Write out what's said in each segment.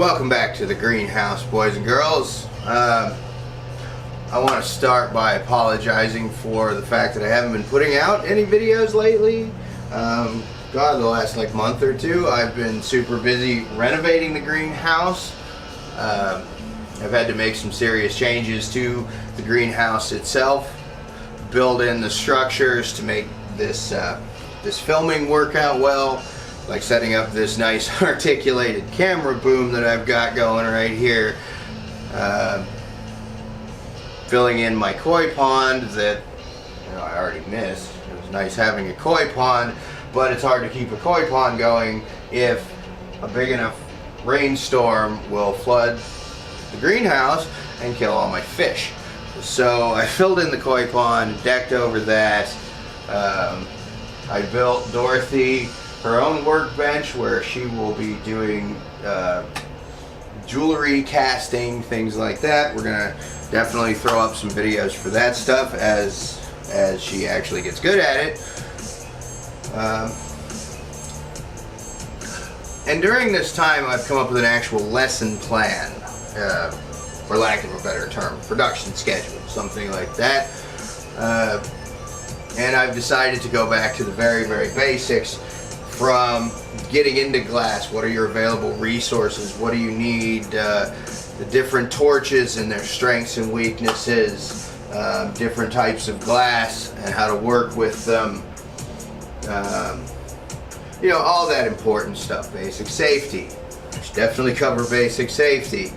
Welcome back to the greenhouse, boys and girls. I want to start by apologizing for the fact that I haven't been putting out any videos lately. The last month or two I've been super busy renovating the greenhouse. I've had to make some serious changes to the greenhouse itself, build in the structures to make this filming work out well, like setting up this nice articulated camera boom that I've got going right here, filling in my koi pond that I already missed. It was nice having a koi pond, but it's hard to keep a koi pond going if a big enough rainstorm will flood the greenhouse and kill all my fish. So I filled in the koi pond, decked over that. I built Dorothy her own workbench where she will be doing jewelry casting, things like that. We're gonna definitely throw up some videos for that stuff as she actually gets good at it. And during this time I've come up with an actual lesson plan, for lack of a better term, production schedule, something like that. And I've decided to go back to the very basics, from getting into glass. What are your available resources? What do you need? The different torches and their strengths and weaknesses, different types of glass and how to work with them. All that important stuff. Basic safety. I should definitely cover basic safety.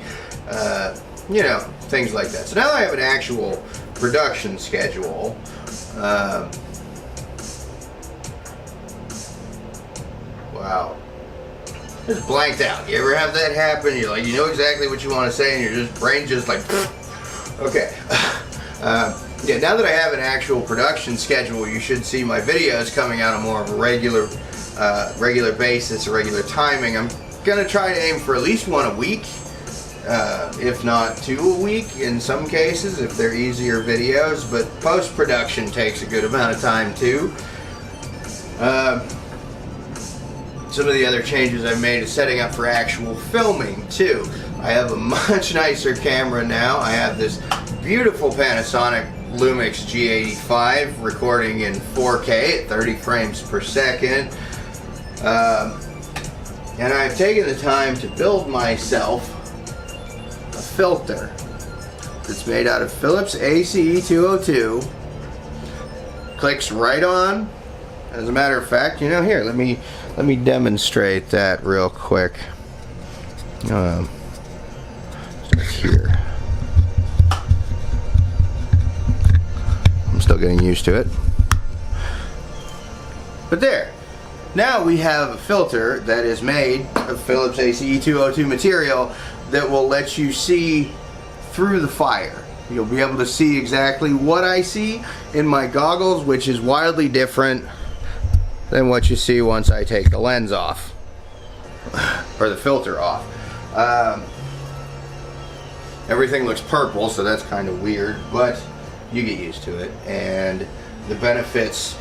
Things like that. So now I have an actual production schedule. Wow. Just blanked out. You ever have that happen? You're like, you know exactly what you want to say and your brain just like, okay. Yeah, now that I have an actual production schedule, you should see my videos coming out on more of a regular basis, a regular timing. I'm gonna try to aim for at least one a week, if not two a week in some cases, if they're easier videos, but post-production takes a good amount of time too. Some of the other changes I've made is setting up for actual filming too. I have a much nicer camera now. I have this beautiful Panasonic Lumix G85 recording in 4K at 30 frames per second. And I've taken the time to build myself a filter that's made out of Philips ACE202. Clicks right on. As a matter of fact, here, let me demonstrate that real quick. Start here. I'm still getting used to it. But there. Now we have a filter that is made of Philips ACE202 material that will let you see through the fire. You'll be able to see exactly what I see in my goggles, which is wildly different than what you see once I take the lens off, or the filter off. Everything looks purple, so that's kind of weird, but you get used to it, and the benefits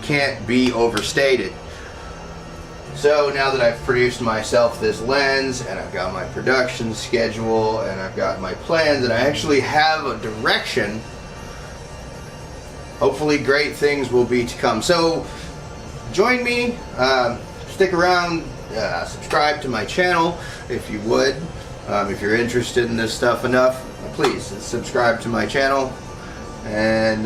can't be overstated. So now that I've produced myself this lens, and I've got my production schedule, and I've got my plans, and I actually have a direction, hopefully great things will be to come. So join me, stick around, subscribe to my channel if you would. If you're interested in this stuff enough, please subscribe to my channel. And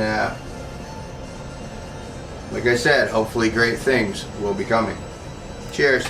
like I said, hopefully great things will be coming. Cheers.